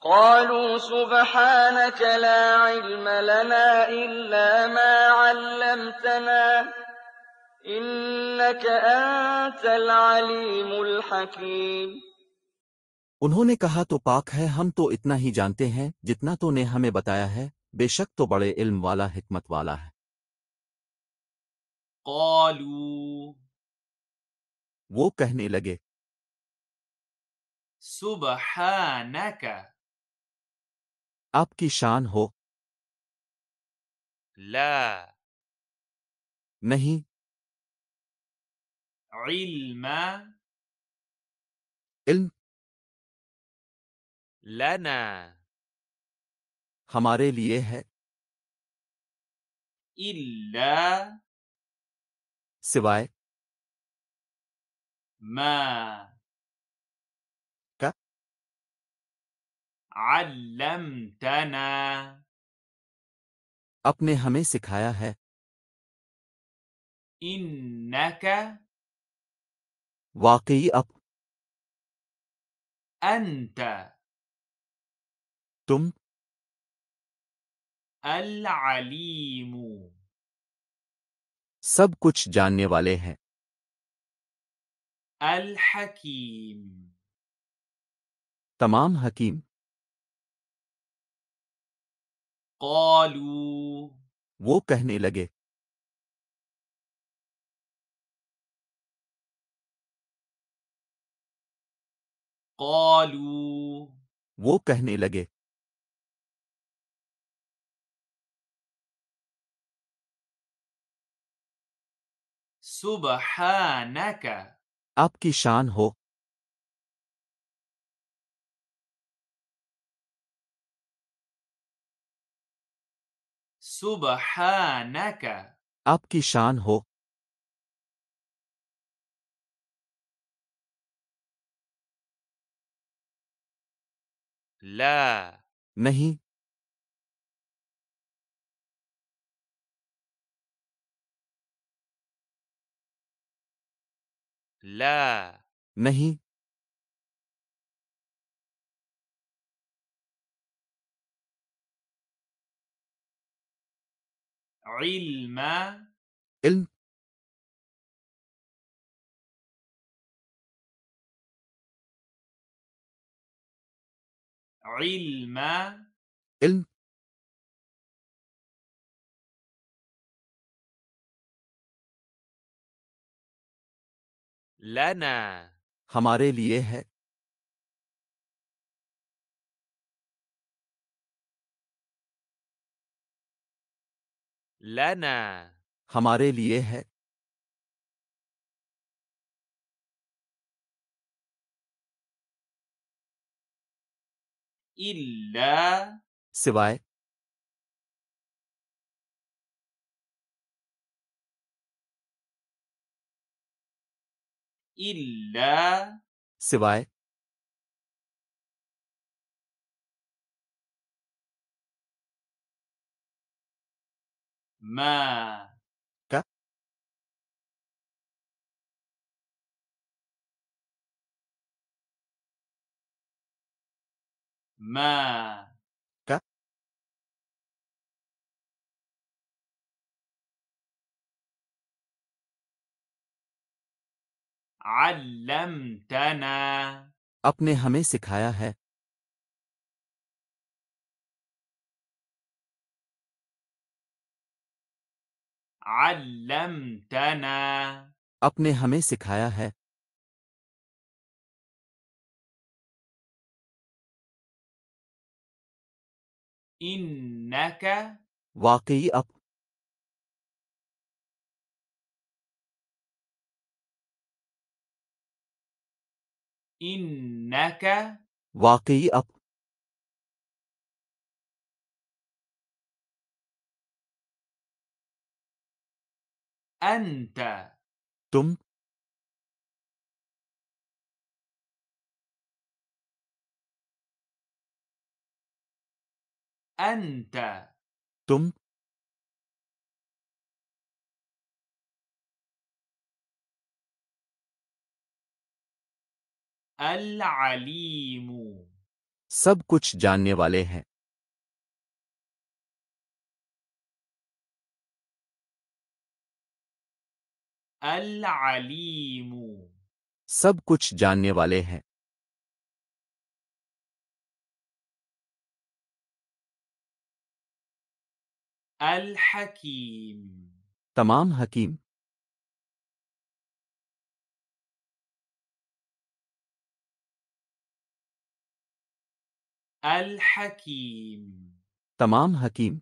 قالوا سبحانك لا علم لنا إلا ما علمتنا إنك أنت العليم الحكيم। उन्होंने कहा तो पाक है, हम तो इतना ही जानते हैं जितना तो ने हमें बताया है, बेशक तो बड़े इल्म वाला हिकमत वाला है। قالوا वो कहने लगे, سبحانك आपकी शान हो। لا नहीं, علم इल्म لنا हमारे लिए है, إلا सिवाय ما का علمتنا अपने हमें सिखाया है। إنك वाकई अब أنت तुम العليم सब कुछ जानने वाले हैं, الحكيم। तमाम हकीम। قالوا वो कहने लगे, قالوا वो कहने लगे, سبحانك आपकी शान हो। سبحانك आपकी शान हो। لا नहीं, لا नहीं, علم इल्म علم इल्म لنا हमारे लिए है, لنا हमारे लिए है, إلا सिवाय إلا सिवाय ما का ما का علمتنا अपने हमें सिखाया है, علمتنا अपने हमें सिखाया है। إنك वाकई अब إنك वाकई अब أنت तुम أنت तुम العليم सब कुछ जानने वाले हैं। العليم सब कुछ जानने वाले हैं। الحكيم तमाम हकीम। الحكيم तमाम हकीम।